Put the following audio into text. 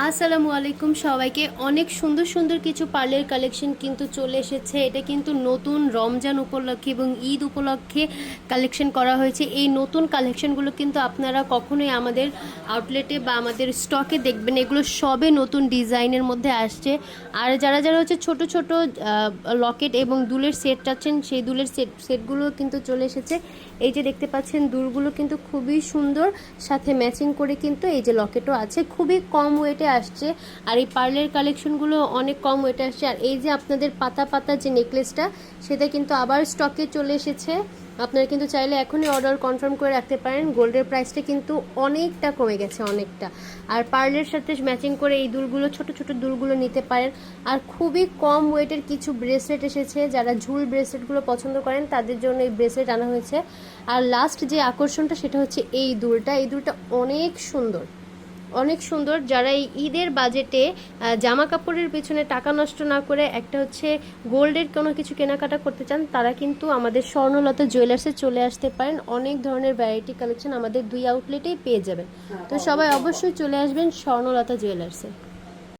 আসসালামু আলাইকুম সবাইকে। অনেক সুন্দর সুন্দর কিছু পার্লের কালেকশন কিন্তু চলে এসেছে। এটা কিন্তু নতুন রমজান উপলক্ষে এবং ঈদ উপলক্ষে কালেকশন করা হয়েছে। এই নতুন কালেকশনগুলো কিন্তু আপনারা কখনোই আমাদের আউটলেটে বা আমাদের স্টকে দেখবেন। এগুলো সবে নতুন ডিজাইনের মধ্যে আসছে। আর যারা যারা হচ্ছে ছোট ছোট লকেট এবং দুলের সেট চাচ্ছেন, সেই দুলের সেটগুলো কিন্তু চলে এসেছে। এই যে দেখতে পাচ্ছেন দুলগুলো কিন্তু খুবই সুন্দর, সাথে ম্যাচিং করে কিন্তু এই যে লকেটও আছে। খুবই কম ওয়েটে আসছে আর এই পার্লের কালেকশনগুলো অনেক কম ওয়েটে আসছে। আর এই যে আপনাদের পাতা পাতা যে নেকলেসটা, সেটা কিন্তু আবার স্টকে চলে এসেছে। আপনারা কিন্তু চাইলে এখনই অর্ডার কনফার্ম করে রাখতে পারেন। গোল্ডের প্রাইসটা কিন্তু অনেকটা কমে গেছে, অনেকটা। আর পার্লের সাথে ম্যাচিং করে এই দুলগুলো, ছোট ছোট দুলগুলো নিতে পারেন। আর খুবই কম ওয়েটের কিছু ব্রেসলেট এসেছে। যারা ঝুল ব্রেসলেটগুলো পছন্দ করেন তাদের জন্য এই ব্রেসলেট আনা হয়েছে। আর লাস্ট যে আকর্ষণটা সেটা হচ্ছে এই দুলটা। এই দুলটা অনেক সুন্দর, অনেক সুন্দর। যারা এই ঈদের বাজেটে জামা কাপড়ের পেছনে টাকা নষ্ট না করে একটা হচ্ছে গোল্ডের কোনো কিছু কেনাকাটা করতে চান, তারা কিন্তু আমাদের স্বর্ণলতা জুয়েলার্সে চলে আসতে পারেন। অনেক ধরনের ভ্যারাইটি কালেকশন আমাদের দুই আউটলেটেই পেয়ে যাবেন। তো সবাই অবশ্যই চলে আসবেন স্বর্ণলতা জুয়েলার্সে।